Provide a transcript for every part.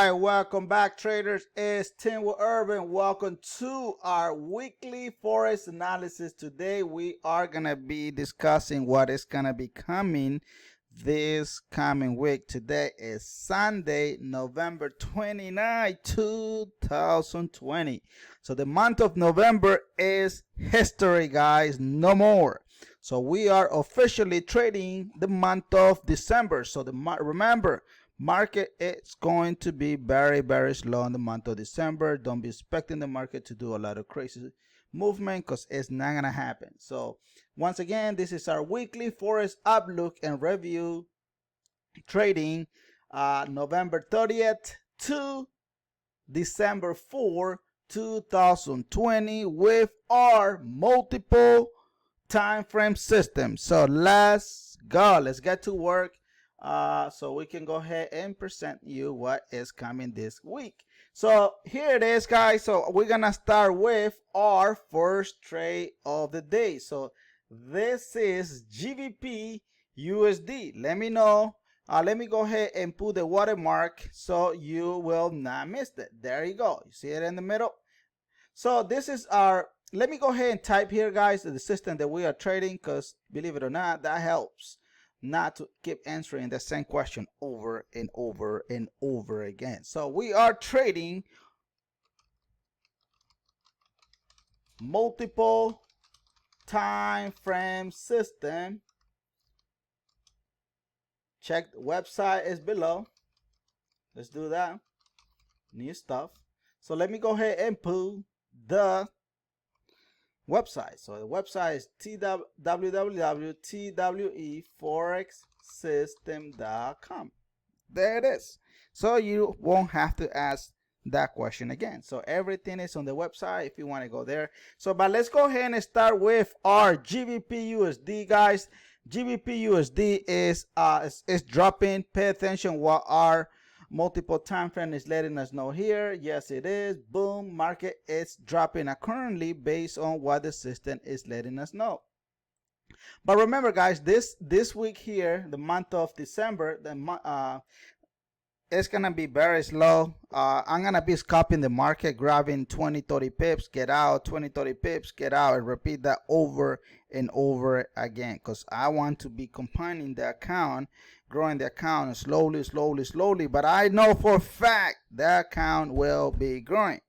right, welcome back, traders. It's Teamwitherving. Welcome to our weekly forex analysis. Today we are gonna be discussing what is gonna be coming this coming week. Today is Sunday, November 29, 2020. So the month of November is history, guys. No more. So we are officially trading the month of December. So remember, market is going to be very slow in the month of December. Don't be expecting the market to do a lot of crazy movement because it's not gonna happen. So once again, this is our weekly forex outlook and review trading November 30th to December 4, 2020 with our multiple time frame system. So let's go. Let's get to work. So we can go ahead and present you what is coming this week. So here it is, guys. So we're gonna start with our first trade of the day. So this is GBP USD. Let me know. Let me go ahead and put the watermark so you will not miss it. There you go. You see it in the middle. So this is our, let me go ahead and type here, guys, the system that we are trading, because believe it or not, that helps not to keep answering the same question over and over and over again. So we are trading multiple time frame system. Check the website is below. Let's do that. New stuff. So let me go ahead and pull the website. So the website is www.twefforexsystem.com. There it is. So you won't have to ask that question again. So everything is on the website if you want to go there. So but let's go ahead and start with our GBP USD, guys. GBP USD is dropping. Pay attention what our multiple time frame is letting us know here. Yes, it is. Boom, market is dropping currently based on what the system is letting us know. But remember, guys, this week here, the month of December, it's gonna be very slow. I'm gonna be scalping the market, grabbing 20-30 pips, get out, 20-30 pips, get out, and repeat that over and over again, because I want to be compounding the account, growing the account slowly, but I know for a fact the account will be growing.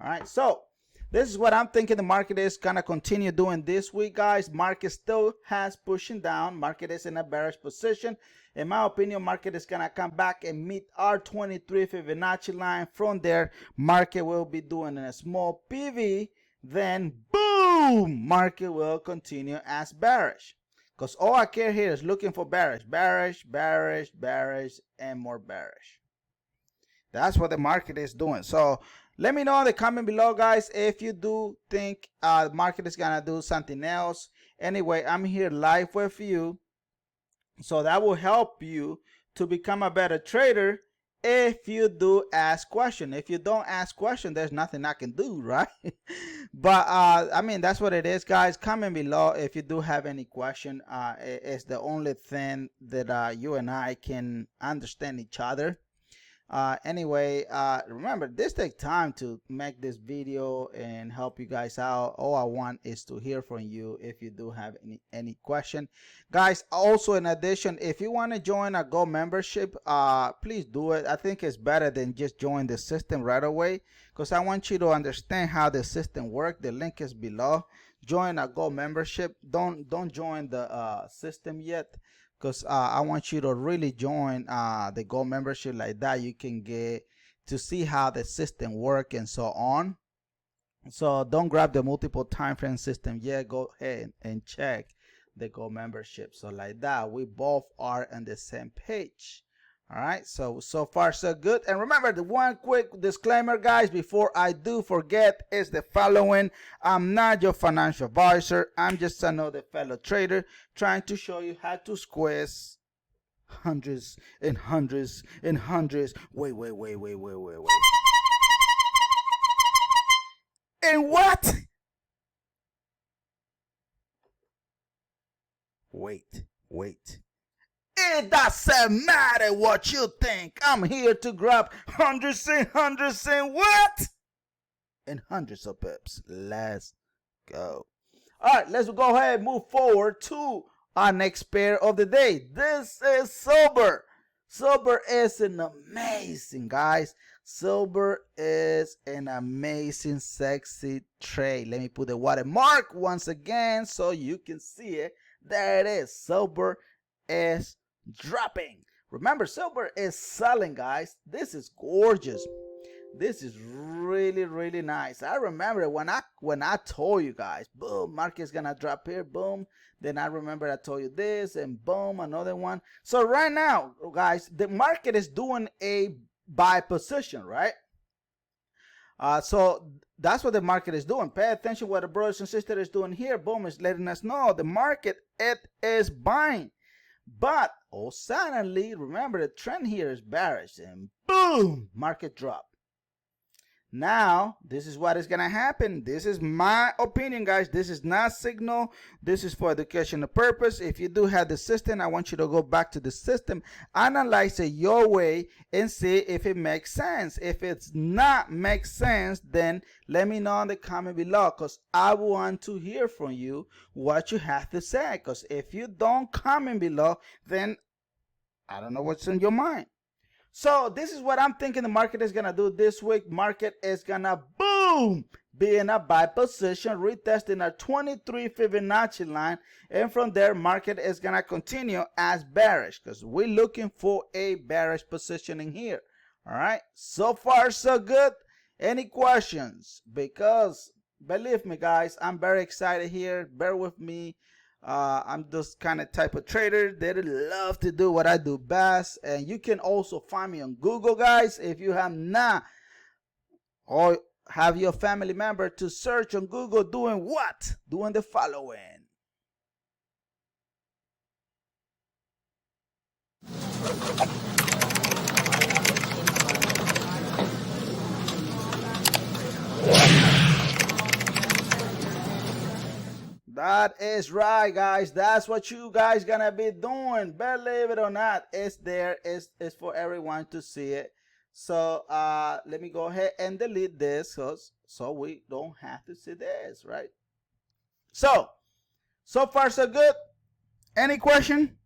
All right, so this is what I'm thinking the market is gonna continue doing this week, guys. Market still has pushing down. Market is in a bearish position. In my opinion, market is gonna come back and meet our 23 Fibonacci line. From there, market will be doing a small PV. Then boom, market will continue as bearish. Because all I care here is looking for bearish, and more bearish. That's what the market is doing. So let me know in the comment below, guys, if you do think the market is gonna do something else. Anyway, I'm here live with you, so that will help you to become a better trader if you do ask questions. If you don't ask questions, there's nothing I can do, right? But I mean, that's what it is, guys. Comment below if you do have any question. It's the only thing that you and I can understand each other. Anyway, remember, this takes time to make this video and help you guys out. All I want is to hear from you if you do have any question, guys. Also, in addition, if you want to join a Go membership, please do it. I think it's better than just join the system right away, because I want you to understand how the system works. The link is below. Join a Go membership. Don't join the system yet, because I want you to really join the Go membership. Like that, you can get to see how the system works and so on. So don't grab the multiple time frame system yet. Go ahead and check the Go membership. So like that, we both are on the same page. All right, so far so good. And remember, the one quick disclaimer, guys, before I do forget, is the following. I'm not your financial advisor. I'm just another fellow trader trying to show you how to squeeze hundreds and hundreds and hundreds. Wait. And what? Wait. It doesn't matter what you think. I'm here to grab hundreds and what? And hundreds of pips. Let's go. All right, let's go ahead and move forward to our next pair of the day. This is silver. Silver is an amazing, guys. Silver is an amazing, sexy trade. Let me put the watermark once again so you can see it. There it is. Silver is dropping. Remember, silver is selling, guys. This is gorgeous. This is really nice. I remember when I told you guys, boom, market's gonna drop here, boom. Then I remember I told you this, and boom, another one. So right now, guys, the market is doing a buy position, right? So that's what the market is doing. Pay attention what the brothers and sisters is doing here. Boom, is letting us know the market, it is buying. But suddenly, remember the trend here is bearish, and boom, market drop. Now, this is what is going to happen. This is my opinion, guys. This is not signal. This is for educational purpose. If you do have the system, I want you to go back to the system, analyze it your way, and see if it makes sense. If it's not make sense, then let me know in the comment below, because I want to hear from you what you have to say. Because if you don't comment below, then I don't know what's in your mind. So this is what I'm thinking the market is going to do this week. Market is going to, boom, be in a buy position, retesting our 23 Fibonacci line. And from there, market is going to continue as bearish because we're looking for a bearish positioning here. All right. So far, so good. Any questions? Because believe me, guys, I'm very excited here. Bear with me. I'm this kind of type of trader that love to do what I do best. And you can also find me on Google, guys. If you have not, or have your family member to search on Google doing what? Doing the following. That is right, guys. That's what you guys gonna be doing. Believe it or not, it's there. It's for everyone to see it. So let me go ahead and delete this so we don't have to see this, right? So far so good. Any question?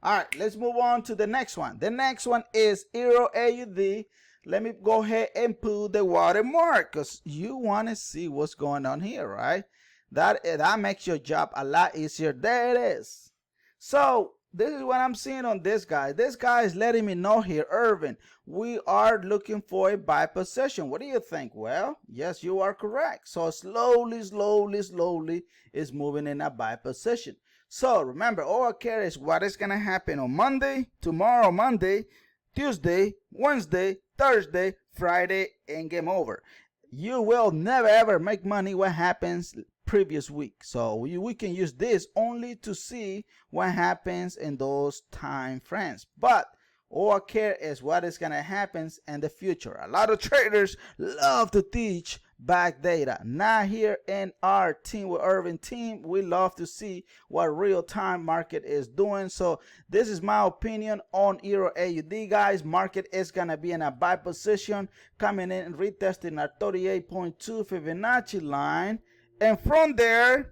All right, let's move on to the next one. The next one is Euro AUD. Let me go ahead and put the watermark because you want to see what's going on here, right? That makes your job a lot easier. There it is. So this is what I'm seeing on this guy. This guy is letting me know here, Irvin, we are looking for a buy position. What do you think? Well, yes, you are correct. So slowly is moving in a buy position. So remember, all I care is what is going to happen on Monday, tomorrow, Monday, Tuesday, Wednesday, Thursday, Friday, and game over. You will never ever make money what happens previous week. So we can use this only to see what happens in those time frames. But all I care is what is going to happen in the future. A lot of traders love to teach back data. Not here in our Teamwitherving team. We love to see what real-time market is doing. So this is my opinion on Euro AUD, guys. Market is going to be in a buy position, coming in and retesting our 38.2 Fibonacci line. And from there,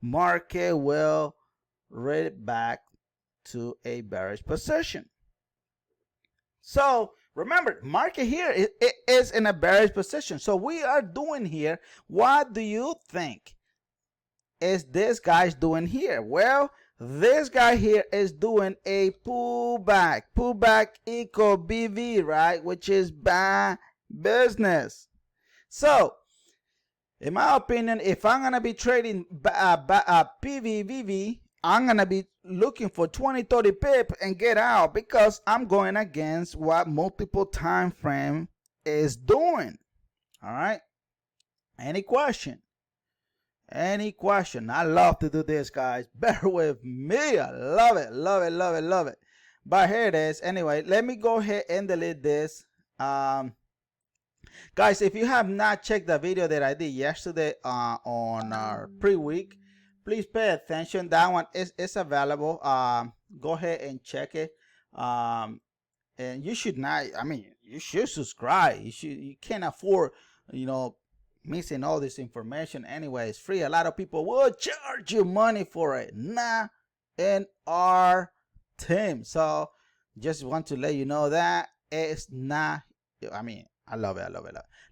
market will read back to a bearish position. So remember, market here it is in a bearish position. So we are doing here, what do you think is this guy's doing here? Well, this guy here is doing a pullback. Pullback equal BV, right? Which is bad business. So in my opinion, if I'm gonna be trading PVVV, I'm gonna be looking for 20-30 pip and get out because I'm going against what multiple time frame is doing. All right, any question? Any question? I love to do this, guys. Bear with me. I love it. But here it is. Anyway, let me go ahead and delete this. Guys, if you have not checked the video that I did yesterday on our pre-week, please pay attention. That one is available. Go ahead and check it. And you should not, I mean, you should subscribe. You can't afford, you know, missing all this information anyway. It's free. A lot of people will charge you money for it. Nah, in our team. So just want to let you know that it's not, I mean, I love it.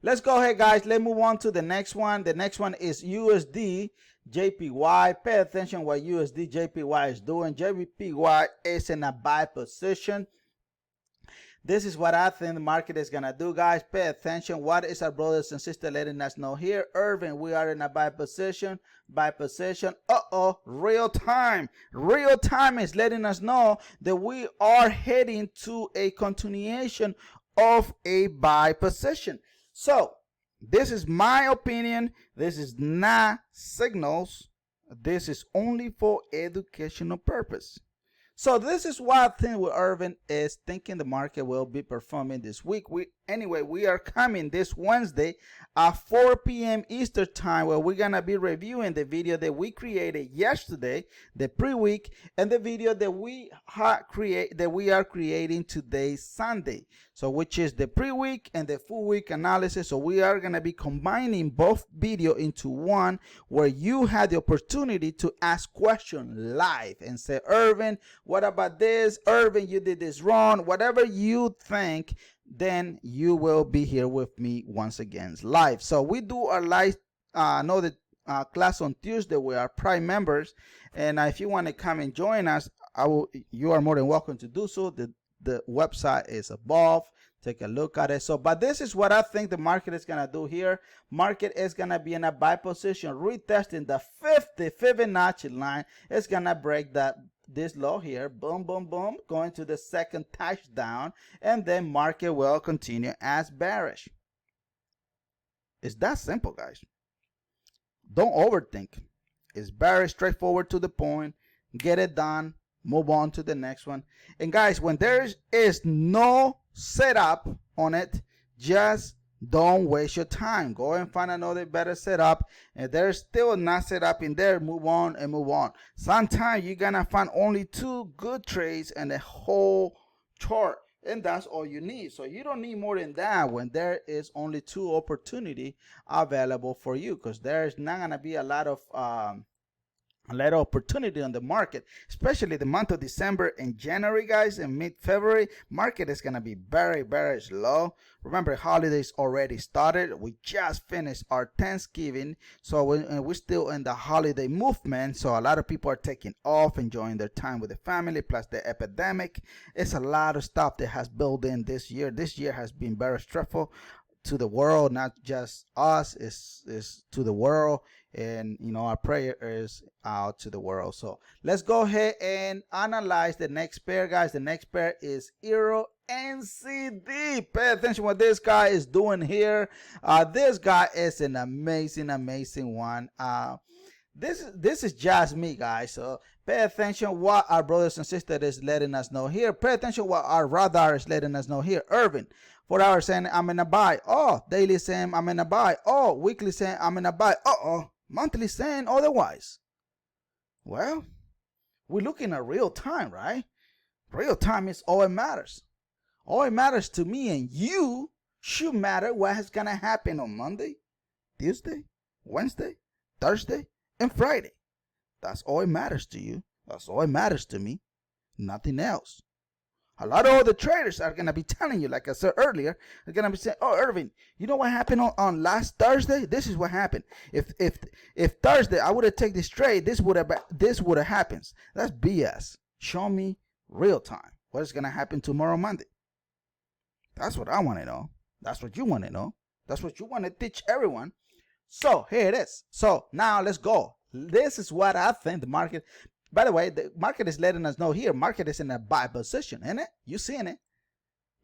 Let's go ahead, guys. Let's move on to the next one. The next one is USD JPY. Pay attention what USD JPY is doing. JPY is in a buy position. This is what I think the market is going to do, guys. Pay attention. What is our brothers and sisters letting us know here? Irving, we are in a buy position. Real time. Real time is letting us know that we are heading to a continuation of a buy position. So, this is my opinion. This is not signals. This is only for educational purpose. So this is what I think with Irvin is thinking the market will be performing this week. Anyway, we are coming this Wednesday at 4 p.m. Eastern time, where we're gonna be reviewing the video that we created yesterday, the pre-week, and the video that we are creating today, Sunday. So which is the pre-week and the full week analysis. So we are gonna be combining both video into one, where you had the opportunity to ask questions live and say, Irvin, what about this? Irvin, you did this wrong. Whatever you think, then you will be here with me once again live. So we do our live class on Tuesday. We are Prime members, and if you want to come and join us, you are more than welcome to do so. The website is above. Take a look at it. So, but this is what I think the market is gonna do here. Market is gonna be in a buy position, retesting the 50 Fibonacci line. It's gonna break this low here, boom, boom, boom, going to the second touchdown, and then market will continue as bearish. It's that simple, guys. Don't overthink. It's bearish, straightforward to the point. Get it done. Move on to the next one. And guys, when there is no setup on it, just don't waste your time. Go and find another better setup. And there's still not set up in there, move on and move on. Sometimes you're gonna find only 2 good trades and a whole chart, and that's all you need. So you don't need more than that when there is only 2 opportunity available for you, because there's not gonna be a lot of opportunity on the market, especially the month of December and January, guys, and mid-February. Market is going to be very, very slow. Remember, holidays already started. We just finished our Thanksgiving, so we're still in the holiday movement. So a lot of people are taking off, enjoying their time with the family, plus the epidemic. It's a lot of stuff that has built in this year. This year has been very stressful to the world, not just us. It's to the world. And you know, our prayer is out to the world. So let's go ahead and analyze the next pair, guys. The next pair is Euro NCD. Pay attention what this guy is doing here. This guy is an amazing one. This is just me, guys. So pay attention what our brothers and sisters is letting us know here. Pay attention what our radar is letting us know here. Irvin, 4 hours saying I'm in a buy. Oh, daily saying I'm in a buy. Oh, weekly saying I'm in a buy. Monthly saying otherwise. Well, we're looking at real time, right? Real time is all it matters. All it matters to me and you should matter what is going to happen on Monday, Tuesday, Wednesday, Thursday, and Friday. That's all it matters to you. That's all it matters to me. Nothing else. A lot of other traders are going to be telling you, like I said earlier, they're going to be saying, oh, Irvin, you know what happened on last Thursday? This is what happened. If Thursday I would have taken this trade, this would have happened. That's BS. Show me real time. What is going to happen tomorrow, Monday? That's what I want to know. That's what you want to know. That's what you want to teach everyone. So here it is. So now let's go. This is what I think the market. By the way, the market is letting us know here. Market is in a buy position, isn't it? You seeing it?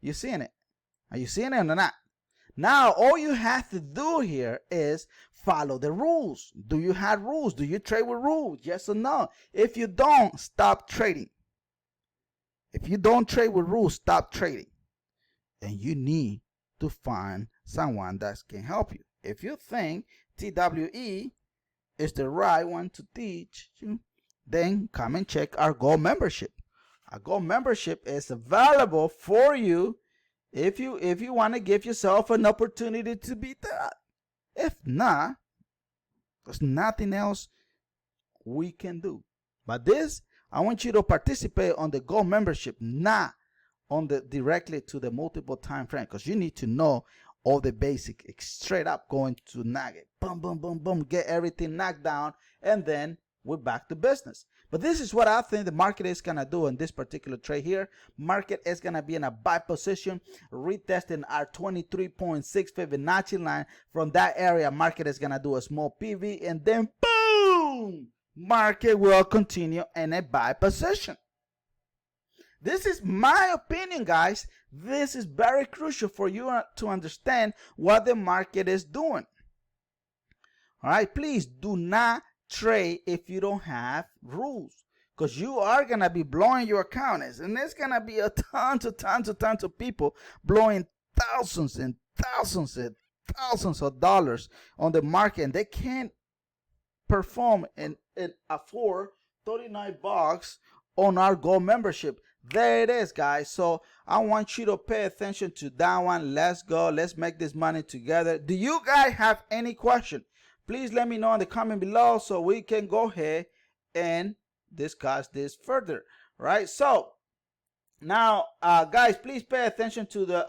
You seeing it? Are you seeing it or not? Now, all you have to do here is follow the rules. Do you have rules? Do you trade with rules? Yes or no? If you don't, stop trading. If you don't trade with rules, stop trading. And you need to find someone that can help you. If you think TWE is the right one to teach you, then come and check our Gold membership. Our Gold membership is available for you if you want to give yourself an opportunity to beat that. If not, there's nothing else we can do. But this, I want you to participate on the Gold membership, not on the directly to the multiple time frame, because you need to know all the basic, straight up going to knock it, boom, boom, boom, boom, get everything knocked down, and then we're back to business. But this is what I think the market is gonna do in this particular trade here. Market is gonna be in a buy position, retesting our 23.6 Fibonacci line. From that area, market is gonna do a small PV, and then boom, market will continue in a buy position. This is my opinion, guys. This is very crucial for you to understand what the market is doing. All right, please do not trade if you don't have rules, because you are going to be blowing your accounts, and there's going to be a tons of people blowing thousands and thousands and thousands of dollars on the market, and they can't perform and afford $39 on our Gold membership. There it is, guys. So I want you to pay attention to that one. Let's go. Let's make this money together. Do you guys have any question? Please let me know in the comment below so we can go ahead and discuss this further. Right? So now, guys, please pay attention to the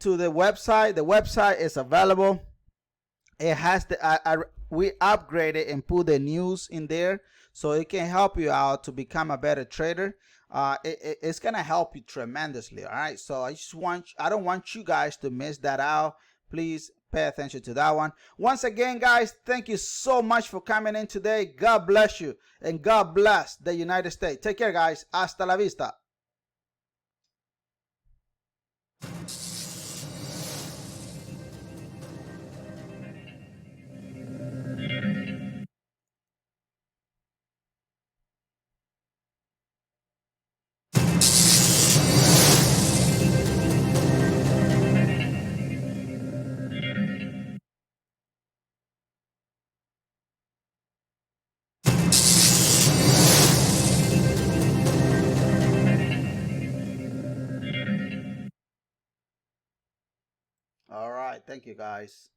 website. The website is available. It has the we upgraded and put the news in there, so it can help you out to become a better trader. It's gonna help you tremendously. All right, so I don't want you guys to miss that out. Please pay attention to that one. Once again, guys, thank you so much for coming in today. God bless you, and God bless the United States. Take care, guys. Hasta la vista. All right, thank you, guys.